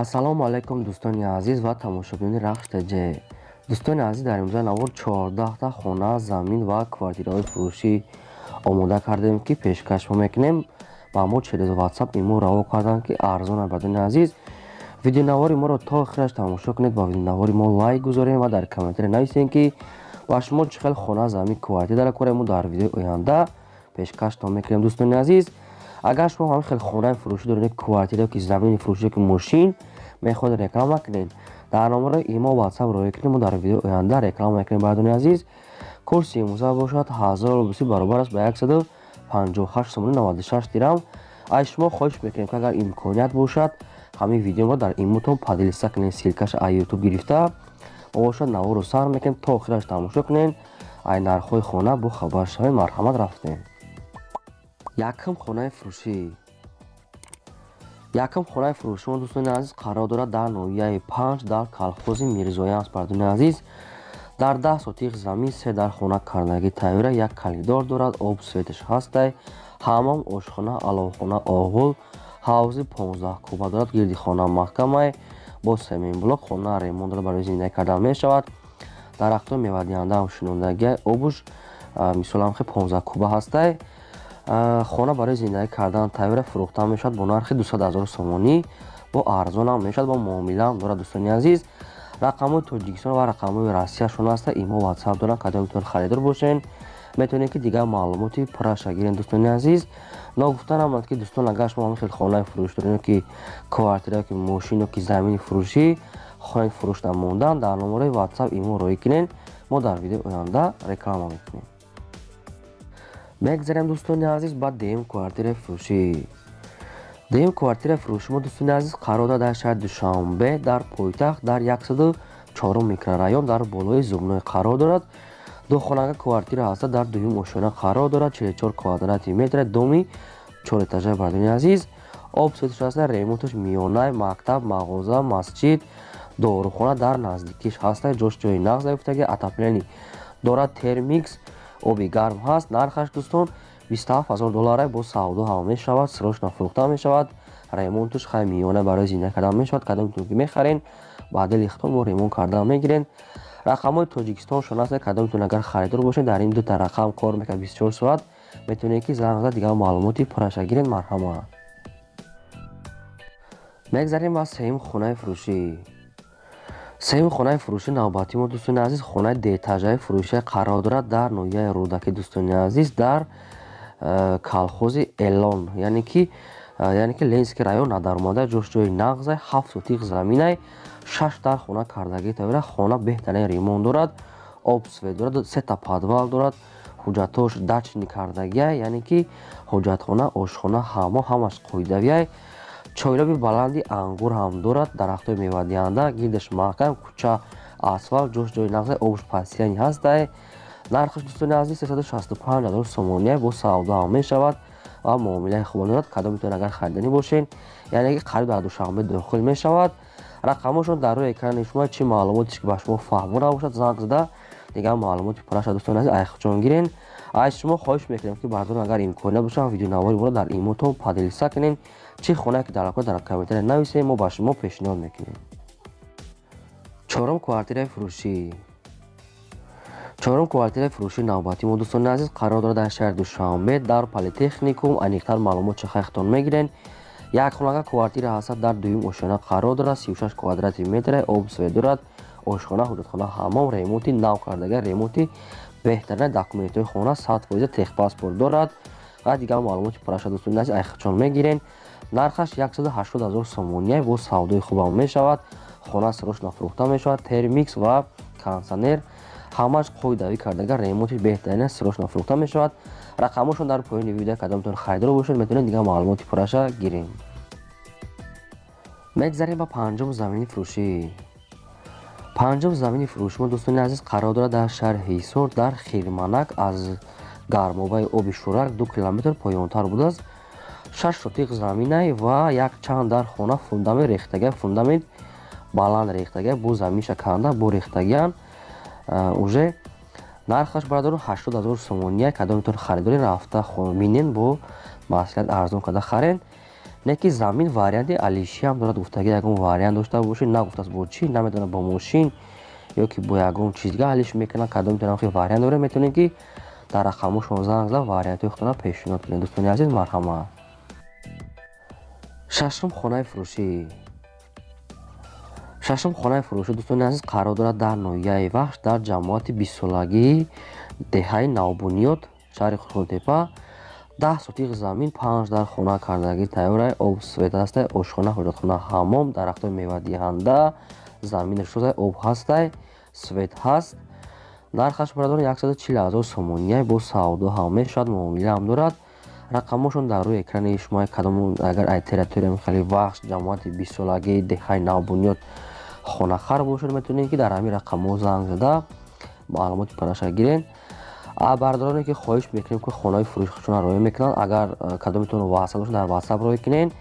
ассалому алайкум дӯстони азиз ва тамошобини рахштаҷе. Дӯстони азиз, дар имрӯза навор 14та хона, замин ва квартираҳои фурӯшӣ омода кардем, ки пешкаш мекунем. Ба мо через WhatsApp имо раво карданд, ки арзон аст. Бардони азиз, видеонавори моро то охираш тамошо кунед, ба видеонавори мо лайк гузорем ва дар комментаре нависем, ки ба шумо чӣ хел хона, замин, квартира дара кора. Мо дар видеои оянда пешкаштон мекунем. Дӯстони азиз, агар шумо ҳамин хел хонаи фурӯшӣ доред, квартира ки замини фурӯшӣ ки мошин мехоҳед реклама кунед, дар номараи имо WhatsApp роя кунед. Мо дар видеои оянда реклама мекунем. Бардони азиз, курси имрӯза бошад 1000 рубл баробар аст ба 158 сомони 96 дирам. аз шумо хоҳиш мекунем, ки агар имконият бошад, ҳамин видеоро дар имотон поделиса кунед, силкаша аз YouTube гирифта бошад, навору сар мекунем, то охираш тамошо кунед. ай нархҳои хона бо хабар шавед. Марҳамат, рафтем. Якум хонаи фурӯшӣ. Якум хонаи фурӯшӣ мо дӯстони азиз қарор дорад дар ноҳияи 5 дар калхози Мирзоян. Бардони азиз, дар 10 сотиқ замин 3 дар хона карнагӣ тавира, як калидор дорад, об светаш ҳастай, ҳаммом, ошхона, аловхона, оғул, ҳавзи 15 куба дорад. гирди хона маҳкамай бо семин блок. хона ремонт дорад, барои зиндагӣ кардан мешавад. дарахтони мевадиҳандаам шинондагӣ обуш мисолам 15 куба ҳастай. хона барои зиндагӣ кардан тавира фурӯхта мешавад бо нархи 200 000 сомонӣ. бо арзонам мешавад, бо муомилаам дорад. дӯстони азиз, рақамҳои Тоҷикистон ва рақамҳои Россияшон аста. имо WhatsApp доранд, кадом метавонед харидор бошен. метавонед ки дигар маълумоти пурраша гирен. дӯстони азиз, ногуфтанам аст, ки дӯстон агар шумо ҳамин хел хонаи фурӯш доред, ки квартира, ки мошин, ки замини фурӯшӣ хоҳед фурӯшта мондан, дар номараи WhatsApp имо роя кунед. мо дар видеои оянда реклама мекунем. мегзарем дӯстони азиз ба дуюм квартираи фурӯшӣ. дуюм квартираи фурӯшӣ мо дӯстони азиз қарор дорад дар шаҳри Душанбе, дар пойтахт, дар 104 микрорайон, дар болои Зубной қарор дорад. духонага квартира ҳаста, дар дуюм ошона қарор дорад. 44 квадрати метр, доми 4 этажа. Бардони азиз, об светаш ҳаста, ремонташ миёнаи мактаб, мағоза, масҷид, дорухона дар наздикиш ҳаста. ҷош ҷои нағз наёфтагӣ, отоплени дорад, термикс, оби гарм ҳаст. нархаш дӯстон $27000 бо савдо ҳам мешавад, срочно фурӯхта мешавад. ремонташ хай миёна барои зиндагӣ кардан мешавад. кадомитон ки мехарен, ба дили ихтон мо ремонт кардан мегирен. рақамҳои Тоҷикистоншон аст. кадомитон агар харидор бошед, дар ин дута рақам кор мекунад 24 соат. метавонед ки занг зад дигар маълумоти пурраша гирен. марҳамат. мегзарем ба сеюм хонаи фурӯшӣ. сеюм хонаи фурӯшӣ навбати мо дӯстони азиз хонаи детажаи фурӯшӣ қарор дорад дар ноҳияи Рӯдаки. дӯстони азиз, дар калхози Элон, яъне ки Ленинский район надаромада, ҷош ҷои нағзай, 7 сотиқ заминай, 6 дар хона кардагӣ тавира. хона беҳтарин ремонт дорад, об свет дорад, 3 та подвал дорад. ҳуҷҷатош дачни кардагиай, яъне ки ҳоҷатхона, ошхона, ҳаммом ҳамаш қоидавиай. чойроби баланди ангур ҳам дорад. дарахтои мевадиҳанда, гирдаш маҳкам, кӯча асфалт, ҷош ҷои нағзай, обуш пастияни ҳастай. нархаш дӯстони азиз 365 000 сомония бо савдо ҳам мешавад ва муомилаи хуб дорад. кадом метавонед агар харидани бошен, яъне ки қариб дар Душанбе дохил мешавад. рақамҳошон дар рӯи экрани шумо. чӣ маълумотиш ки ба шумо фаҳмо набошад, занг зада дигар маълумоти пурраша дӯстони азиз айхчон гирен. аз шумо хоҳиш мекунем, ки бардон агар имконият бошад, видеонавори моро дар имотон поделиса кунед. чӣ хонае ки дар комментаре нависем, мо ба шумо пешниҳод мекунем. чорум квартираи фурӯшӣ. чорум квартираи фурӯшӣ навбати мо дӯстони азиз қарор дорад дар шаҳри Душанбе, дар политехникум. аниқтар маълумот чӣ хайхтон мегирен. якхонага квартира ҳаста, дар дуюм ошона қарор дорад, 36 квадрати метр, об свет дорад, ошхона, ҳуҷҷатхона, ҳаммом, ремонти нав кардагӣ, ремонти беҳтарина, документҳои хона 100% техпаспорт дорад ва дигар маълумоти пурраша дӯстони азиз айхчон мегирен. нархаш 180 000 сомония бо савдои хубам мешавад. хона срочно фурӯхта мешавад. термикс ва кондитсионер ҳамаш қоидавӣ кардагӣ, ремонти беҳтарина, срочно фурӯхта мешавад. рақамҳошон дар поёни видео, кадомитон харидор бошед, метавонед дигар маълумоти пурраша гирем. мегзарем ба панҷум замини фурӯшӣ. панҷум замини фурӯшӣ мо дӯстони азиз қарор дорад дар шаҳри Ҳисор, дар Хирманак. аз гармобаи оби Шӯрак 2 километр поёнтар будааст. 6 сотиқ заминай ва як чанд дар хона фундамент рехтагия, фундамент баланд рехтагия, бо замиша канда, бо рехтагиян уже. нархаш бародарон 80 000 сомония. кадом метавонед харидори рафта минен бо маслиҳат арзон карда харен. не ки замин варианти алишиам дорад, гуфта ки ягон вариант дошта бошед, на гуфтааст бо чӣ наметавонам бо мошин ё ки бо ягон чиз дига ҳалиш мекунам, кадом метавонам хи вариант дорем, метавонем ки дар рақамошон занг зада вариантҳои худтона пешниҳод кунед. дӯстони азиз, марҳамат. шашум хонаи фурӯшӣ. шашум хонаи фурӯшӣ дӯстони азиз қарор дорад дар ноҳияи Вахш дар ҷамоати бистсолагии деҳаи Навбунёд, шаҳри Хурдтепа. 10 сотиқ замин, 5 дар хона кардагӣ тайёрай, об свет ҳастай, ошхона, ҳоҷатхона, ҳаммом, дарахтҳои мевадиҳанда, замин решозай, об ҳастай, свет ҳаст. нархаш бародарон 140 000 сомония бо савдо ҳам мешавад, муомила ҳам дорад. рақамошон дар рӯи экрани шумо, кадом агар ай территория мехали Вахш, ҷамоати бистсолагии деҳаи Навбунёд хонахар бошед, метавонед ки дар ҳамин рақамҳо занг зада маълумоти параша гирен. бардороне ки хоҳиш мекунем ки хонаи фурӯшиашона роя мекунанд, агар кадомитон WhatsApp бошад дар WhatsApp роя кунед,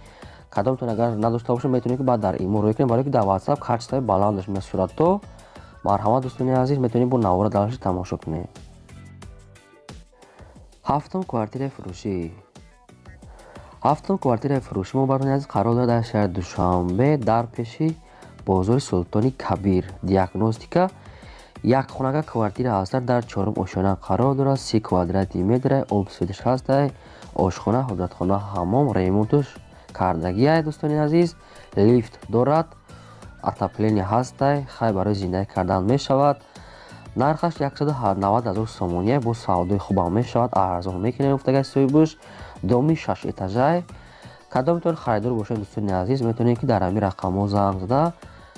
кадомитон агар надошта бошад метавонед ки баъд дар имо роя кунед, барои ки дар WhatsApp качествои баландаш меояд суратҳо. марҳамат дӯстони азиз, метавонед бо навора далаши тамошо кунед. ҳафтум квартираи фурӯшӣ. ҳафтум квартираи фурӯшӣ мо бардорони азиз қарор дорад дар шаҳри Душанбе дар пеши бозори Султони Кабир. диагностика. як хонага квартира ҳастад, дар 4 ошона қарор дорад, 30 квадрати метрай, об светиш ҳастай, ошхона, ҳоҷатхона, ҳаммом, ремонтуш кардагиай. дӯстони азиз, лифт дорад, отопление ҳастай, хай барои зиндагӣ кардан мешавад. нархаш 190 000 сомония бо савдои хубам мешавад, арзон мекунем гуфтагай соҳибуш. доми 6 этажай. кадомитон харидор бошед дӯстони азиз, метавонед ки дар ҳамин рақамҳо занг зада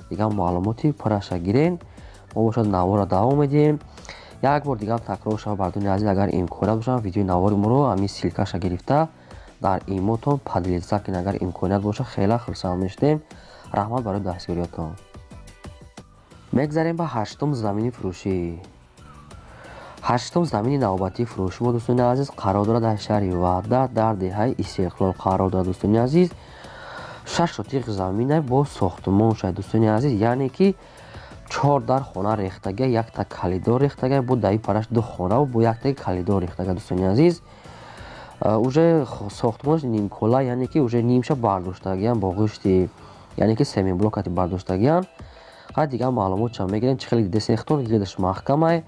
дигар маълумоти пураша гирен. мо бошад навора давом медиҳем. як бор дигар такрор шава бардони азиз, агар имконият бошад видеои навори моро ҳамин силкаша гирифта дар имотон падлица кунед, агар имконият бошад хеле хурсанд мешудем. раҳмат барои дастгириётон. мегзарем ба ҳаштум замини фурӯшӣ. ҳаштум замини навбатии фурӯшӣ мо дӯстони азиз қарор дорад дар шаҳри Ваҳдат дар деҳаи Истиқлол қарор дорад. дӯстони азиз, 6 сотиқ замина бо сохтмон шад. дӯстони азиз, яъне ки 4 дар хона рехтага, якта калидор рехтага, бо даи параш 2 хона бо яктаи калидор рехтага. дӯстони азиз, уже сохтмонаш нимкола, яъне ки уже нимша бардоштагиян бо ғӯшти, яъне ки семиблокати бардоштагиян. ҳар дигар маълумотшам мегирем, чӣ хеле десехтон, гирдаш маҳкамай.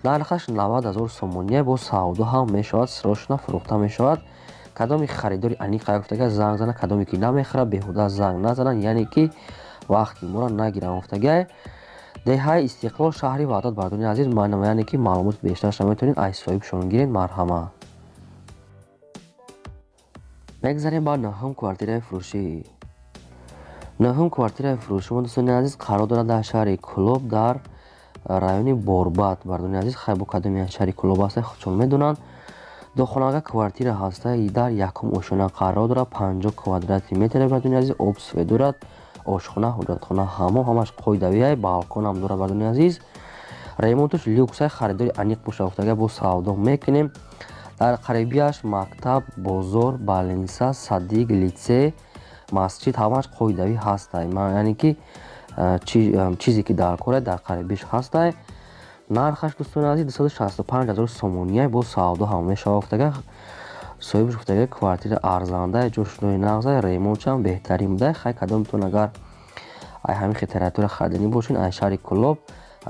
нархаш 90 000 сомония бо савдо ҳам мешавад, сирошна фурӯхта мешавад. кадоми харидори аниқа гуфтага занг зана, кадоме ки намехӯрад беҳуда занг назананд, яъне ки вақти моро нагиранд гуфтагай. деҳаи Истиқлол, шаҳри Ваҳдат бардони азиз, яъне ки маълумоти бештарша метавонед аз соҳибшон гиред. марҳамат. мегзарем ба нӯҳум квартираи фурӯшӣ. нӯҳум квартираи фурӯшӣ мо дӯстони азиз қарор дорад дар шаҳри Кӯлоб дар райони Борбат. бардони азиз, хай бо кадоми шаҳри Кӯлоб ҳастай худшон медонанд. духонага квартира ҳастай, дар якум ошона қарор дорад, 50 квадрати метр. бардони азиз, об свет дорад, ошхона, ҳоҷатхона, ҳаммом, ҳамаш қоидавиай, балкон ҳам дорад. бардони азиз, ремонтуш люксай, харидори аниқ боша гуфтага бо савдо мекунем. дар қарибияш мактаб, бозор, балниса, садик, литсей, масҷид ҳамаш қоидавӣ ҳастай, яъне ки чизе ки дар кора дар қарибиш ҳастай. нархаш дӯстони азиз 265 000 сомония бо савдо ҳам мешавад гуфтага. соҳибаш гуфтага квартира арзандаи ҷошнои нағзай, ремонтшам беҳтарин будай. хай кадомитон агар ай ҳамин территория хариданӣ бошин, ай шаҳри Кӯлоб,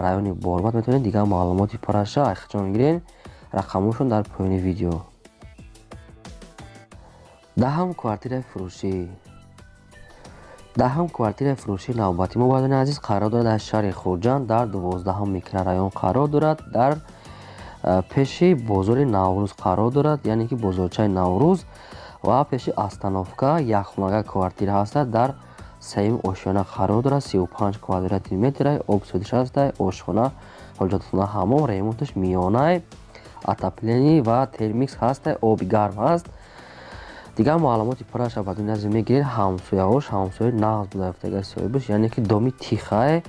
райони Борбат, метавонед дигар маълумоти пураша ай хичон гирен. рақамошон дар поёни видео. даҳум квартираи фурӯшӣ. даҳум квартираи фурӯшӣ навбати мо бардони азиз қарор дорад дар шаҳри Хурҷанд дар 12 микрорайон қарор дорад, дар пеши бозори Наврӯз қарор дорад, яъне ки бозорчаи Наврӯз ва пеши остановка. як хонага квартира ҳастад, дар 3 ошона қарор дорад, 35 квадрати метрай, об светиш ҳастай, ошхона, ҳоҷатхона, ҳаммом, ремонтуш миёнай, отопление ва термикс ҳастай, оби гарм ҳаст. дигар маълумоти пураша бардони азиз мегиред. ҳамсояҳош ҳамсояи нағз буда гуфтагаи соҳибаш, яъне ки доми тихай.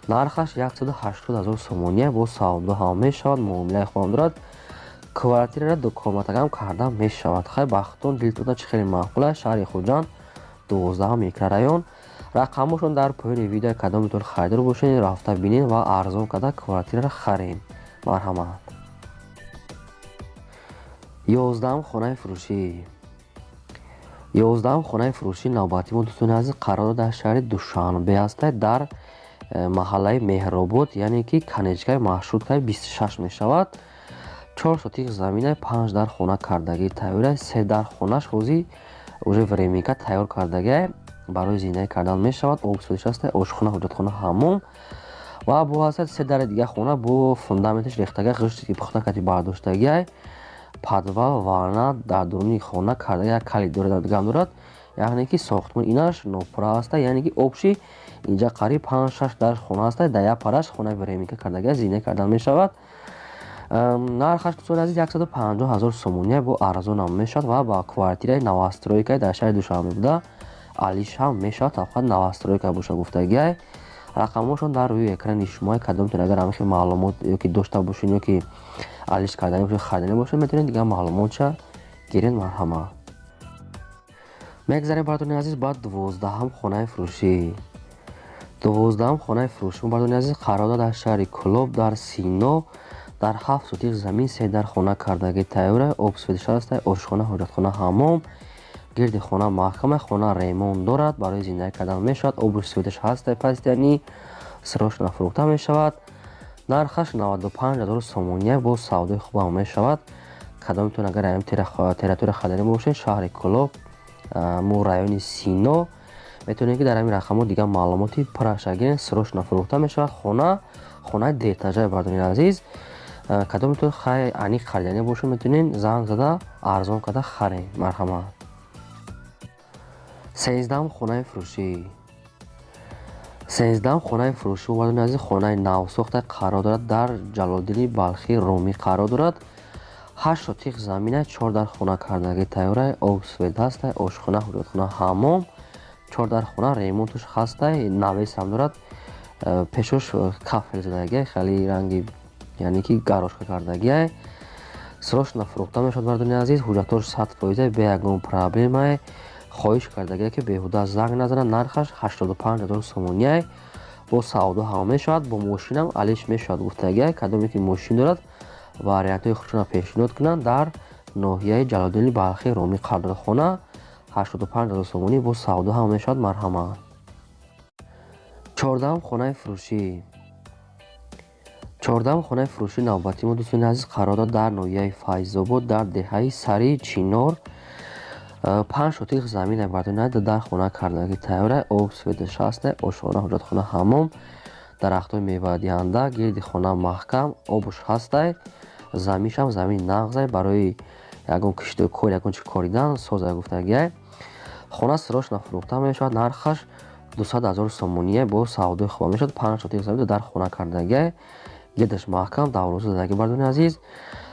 нархаш 180 000 сомония бо савдо ҳам мешавад, муомилаи хубам дорад. квартираро дукоматагам карда мешавад. хай бахтон дилтона чӣ хеле маъқул аст. шаҳри Хурҷанд, 12 микрорайон. рақамошон дар поёни видео, кадомитон харидор бошед, рафта бинед ва арзон карда квартираро харед. марҳамат. 11 хонаи фурӯшӣ. 11 хонаи фурӯшии навбатии мо дӯстони азиз қарор дар шаҳри Душанбе аст, дар маҳаллаи Меҳробод, яъне ки канечкаи маршруткаи 26 мешавад. 4 сотих заминаи 5 дар хона кардагии тайёрай, 3 дар хонаш ҳозир уже временка тайёр кардагиай барои зиндаги кардан мешавад. Обсудиш аст, ошхона, ҳоҷатхона, ҳаммом ва бо ҳастад 3 дари дига хона бо фундаментиш рехтагиай, ғишти ки пухта кати бардоштагиай, подвал, ванна дар дуруни хона кардагиай, калид дорад, дигам дорад, яъне ки сохтмон инаш нопура аст, яъне ки обши инҷа қариб 5-6 дар хона аст, дар як параш хонаи временка кардагиай зинда кардан мешавад. нархаш дӯстони азиз 150 000 сомония бо арзонам мешавад ва ба квартираи новостройка дар шаҳри Душанбе буда алиш ҳам мешавад, фақат новостройка боша гуфтагиай. рақамҳошон дар рӯи экрани шумо, кадомтон агар ҳамихи маълумот ёки дошта бошед ёки алиш кардани бошед, харидани бошед, метавонед дигар маълумотша гиред. марҳамат. мегзарем бардони азиз ба 12 хонаи фурӯшӣ. 12 хонаи фурӯшӣ бардони азиз қарор дорад дар шаҳри Кӯлоб, дар Сино, дар 7 сотих замин, 3 дар хона кардагии тайёрай, обсфедиша аст, ошхона, ҳоҷатхона, ҳаммом. гирди хона маҳкама, хона ремонт дорад, барои зиндаги кардан мешавад. обуш светиш ҳаст, пастяни срочно фурӯхта мешавад. нархаш 95 000 сомония бо савдои хубам мешавад. кадомтон агар ам территория хадани бошед, шаҳри Кӯлоб, мо райони Сино, метавонед ки дар ҳамин рақамҳо дигар маълумоти пурраша гиред. срочно фурӯхта мешавад. хонаи детажаи бардони азиз, кадомтон аниқ харидани бошед, метавонед занг зада арзон карда харед. марҳамат. 13 хонаи фурӯшӣ. 13 хонаи фурӯшӣ бардони азиз хонаи навсохта қарор дорад, дар Ҷалолиддини Балхи Румӣ қарор дорад. 8 сотих замина, 4 дар хона кардагии тайёрай, обсвед ҳаст, ошхона, ҳоҷатхона, ҳаммом. 4 дар хона ремонтуш ҳаст, навесам дорад, пешош кафел задагиай, хеле ранги яъне ки гарошка кардагиай. срочно фурӯхта мешавад бардони азиз. ҳуҷҷатош 100% бе ягон проблемае. хоҳиш кардагиай ки беҳуда занг назанад. нархаш 85 000 сомония бо савдо ҳам мешавад. бо мошинам алиш мешавад гуфтагиай. кадоме ки мошин дорад, вариантҳои худшона пешниҳод кунанд. дар ноҳияи Ҷалолиддини Балхи Румӣ қарор дорад. хона 85 000 сомонӣ бо савдо ҳам мешавад. марҳамат. 14 хонаи фурӯшӣ. 14 хонаи фурӯшии навбатии мо дӯстони азиз қарор дорад дар ноҳияи Файзобод, дар деҳаи Сари Чинор. 5 сотих замина бардони дар хона кардагии тайёрай, обсведиш ҳаст, ошхона, ҳоҷатхона, ҳаммом. дарахтҳои мевадиҳанда, гирди хона маҳкам, обуш ҳастай, заминшам замини нағзай, барои ягон киштои кор, ягон чи коридан созай гуфтагиай. хона срочно фурӯхта мешавад. нархаш 200 000 сомония бо савдои хуба мешавад. 5 сотих замин дар хона кардагиай, гирдаш маҳкам, давроза задагӣ бардони азиз.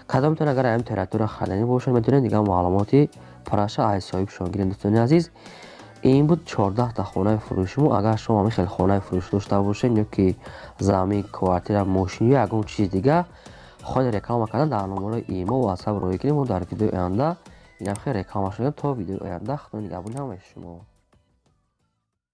кадомтон агар ам территория харидани бошад, метавонед дигар маълумоти пурраша аз соҳибшон гиред. дӯстони азиз, ин буд 14 хонаи фурӯшимо. агар шумо ҳамин хел хонаи фурӯш дошта бошед, ёки замин, квартира, мошин ё ягон чиз дигар хоҳед реклама кардан, дар номарои имо ватсап роя гиред. мо дар видеои оянда инам хел реклама шудем. то видеои оянда, худо нигаҳбони ҳамаи шумо.